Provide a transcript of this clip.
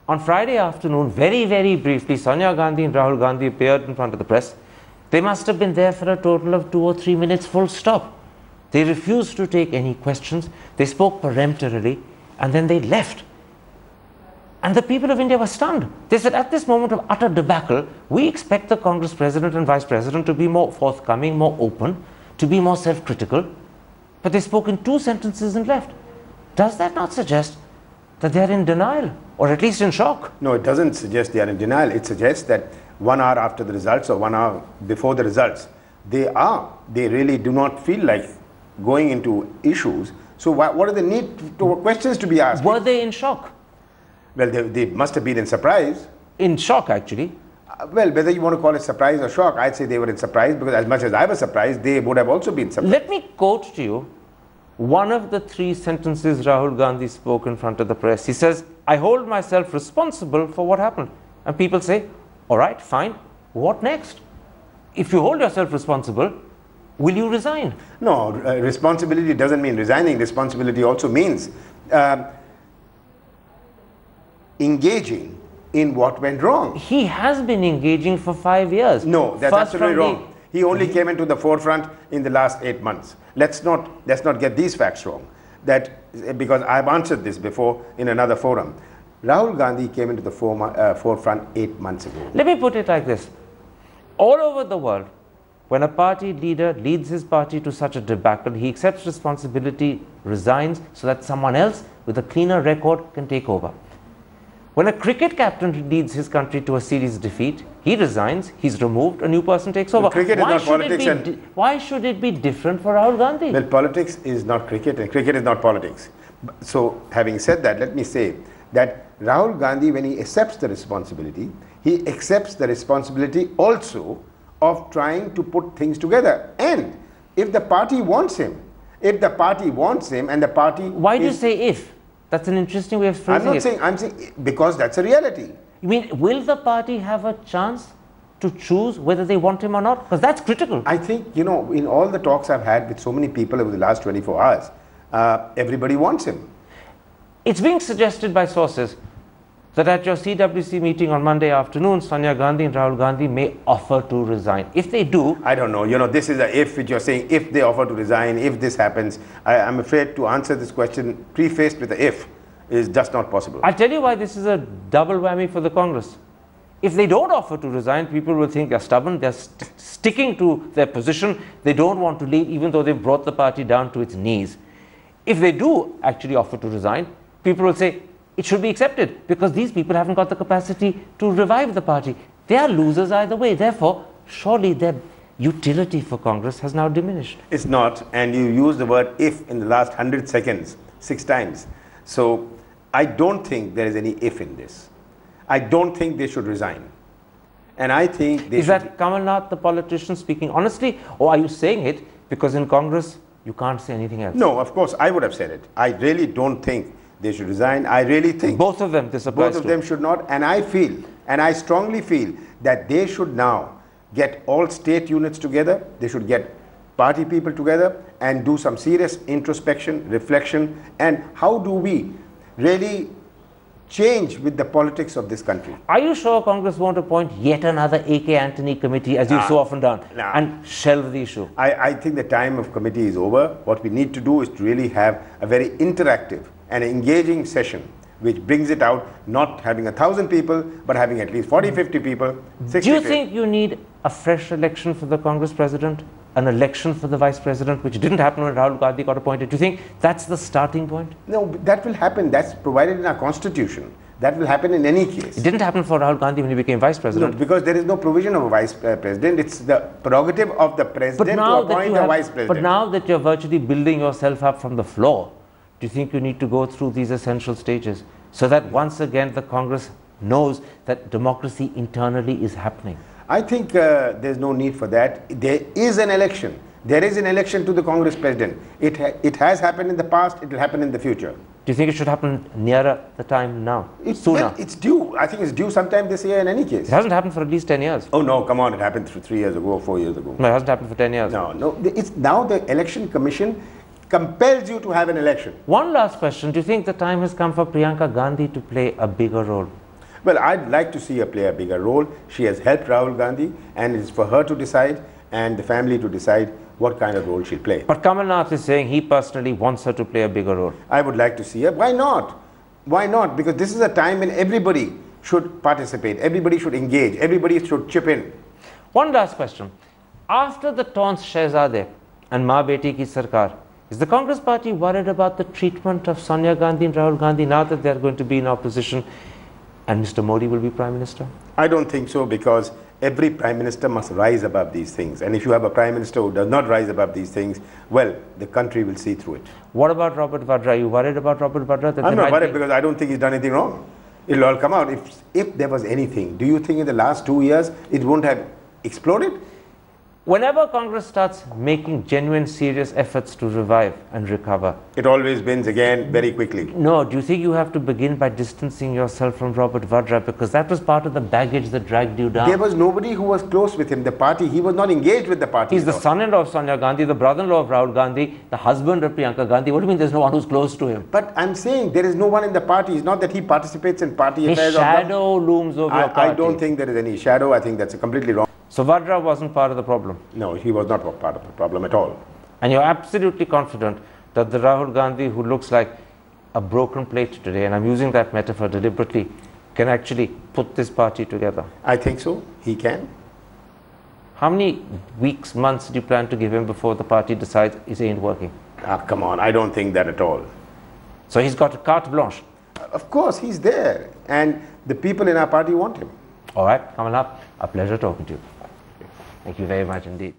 On Friday afternoon, very, very briefly, Sonia Gandhi and Rahul Gandhi appeared in front of the press. They must have been there for a total of 2 or 3 minutes, full stop. They refused to take any questions. They spoke peremptorily, and then they left. And the people of India were stunned. They said, at this moment of utter debacle, we expect the Congress president and vice president to be more forthcoming, more open, to be more self-critical. But they spoke in 2 sentences and left. Does that not suggest that they are in denial, or at least in shock? No, it doesn't suggest they are in denial. It suggests that 1 hour after the results or 1 hour before the results, they really do not feel like going into issues. So what are the questions to be asked? Were they in shock? Well, they must have been in surprise. In shock, actually. Well, whether you want to call it surprise or shock, I'd say they were in surprise, because as much as I was surprised, they would have also been surprised. Let me quote to you one of the 3 sentences Rahul Gandhi spoke in front of the press. He says, I hold myself responsible for what happened. And people say, all right, fine, what next? If you hold yourself responsible, will you resign? No, responsibility doesn't mean resigning. Responsibility also means engaging in what went wrong. He has been engaging for 5 years. No, that's absolutely wrong. He only came into the forefront in the last 8 months. Let's not get these facts wrong. Because I've answered this before in another forum. Rahul Gandhi came into the forefront 8 months ago. Let me put it like this. All over the world, when a party leader leads his party to such a debacle, he accepts responsibility, resigns, so that someone else with a cleaner record can take over. When a cricket captain leads his country to a series defeat, he resigns, he's removed, a new person takes over. Cricket is not politics. Why should it be different for Rahul Gandhi? Well, politics is not cricket, and cricket is not politics. So, having said that, let me say that Rahul Gandhi, when he accepts the responsibility, he accepts the responsibility also of trying to put things together. And if the party wants him, and the party... Why do you say if? That's an interesting way of phrasing it. I'm saying because that's a reality. You mean, will the party have a chance to choose whether they want him or not? Because that's critical. I think, you know, in all the talks I've had with so many people over the last 24 hours, everybody wants him. It's being suggested by sources that at your CWC meeting on Monday afternoon, Sonia Gandhi and Rahul Gandhi may offer to resign. If they do... I don't know. You know, this is a if, which you're saying, if they offer to resign, if this happens. I'm afraid to answer this question prefaced with a if is just not possible. I'll tell you why this is a double whammy for the Congress. If they don't offer to resign, people will think they're stubborn, they're sticking to their position, they don't want to leave even though they've brought the party down to its knees. If they do actually offer to resign, people will say, it should be accepted because these people haven't got the capacity to revive the party. They are losers either way. Therefore, surely their utility for Congress has now diminished. It's not. And you use the word if in the last 100 seconds, 6 times. So I don't think there is any if in this. I don't think they should resign. And I think they Is that Kamal Nath, the politician, speaking honestly? Or are you saying it because in Congress you can't say anything else? No, of course, I would have said it. I really don't think they should resign. I really think both of them, this applies both of them should not. And I feel, and I strongly feel, that they should now get all state units together. They should get party people together and do some serious introspection, reflection, and how do we really change with the politics of this country. Are you sure Congress won't appoint yet another A.K. Antony committee, as you've so often done, and shelve the issue? I think the time of committee is over. What we need to do is to really have a very interactive and engaging session which brings it out, not having 1,000 people, but having at least 40, 50 people, 60 Do you think you need a fresh election for the Congress president, an election for the vice president, which didn't happen when Rahul Gandhi got appointed? Do you think that's the starting point? No, that will happen. That's provided in our constitution. That will happen in any case. It didn't happen for Rahul Gandhi when he became vice president. No, because there is no provision of a vice president. It's the prerogative of the president to appoint a vice president. But now that you're virtually building yourself up from the floor, do you think you need to go through these essential stages so that once again the Congress knows that democracy internally is happening? I think there's no need for that. There is an election. There is an election to the Congress president. It has happened in the past. It will happen in the future. Do you think it should happen nearer the time now? Sooner? Well, it's due. I think it's due sometime this year in any case. It hasn't happened for at least 10 years. Oh no, come on. It happened 3 years ago or 4 years ago. No, it hasn't happened for 10 years. No. It's now the Election Commission compels you to have an election. One last question. Do you think the time has come for Priyanka Gandhi to play a bigger role? Well, I'd like to see her play a bigger role. She has helped Rahul Gandhi, and it's for her to decide and the family to decide what kind of role she'll play. But Kamal Nath is saying he personally wants her to play a bigger role. I would like to see her. Why not? Why not? Because this is a time when everybody should participate, everybody should engage, everybody should chip in. One last question. After the taunts Shehzade and Maa Beti Ki Sarkar, is the Congress party worried about the treatment of Sonia Gandhi and Rahul Gandhi now that they are going to be in opposition and Mr. Modi will be Prime Minister? I don't think so, because every Prime Minister must rise above these things. And if you have a Prime Minister who does not rise above these things, well, the country will see through it. What about Robert Vadra? Are you worried about Robert Vadra? I'm not worried because I don't think he's done anything wrong. It'll all come out. If there was anything, do you think in the last 2 years it won't have exploded? Whenever Congress starts making genuine, serious efforts to revive and recover, it always wins again very quickly. No, do you think you have to begin by distancing yourself from Robert Vadra, because that was part of the baggage that dragged you down? There was nobody who was close with him. The party, he was not engaged with the party. He's the son-in-law of Sonia Gandhi, the brother-in-law of Rahul Gandhi, the husband of Priyanka Gandhi. What do you mean there's no one who's close to him? But I'm saying there is no one in the party. It's not that he participates in party His affairs. His shadow looms over your party. I don't think there is any shadow. I think that's completely wrong. So Vadra wasn't part of the problem? No, he was not part of the problem at all. And you're absolutely confident that the Rahul Gandhi who looks like a broken plate today, and I'm using that metaphor deliberately, can actually put this party together? I think so. He can. How many weeks, months do you plan to give him before the party decides it ain't working? Ah, come on. I don't think that at all. So he's got a carte blanche? Of course, he's there. And the people in our party want him. All right, Kamal Nath, a pleasure talking to you. Thank you very much indeed.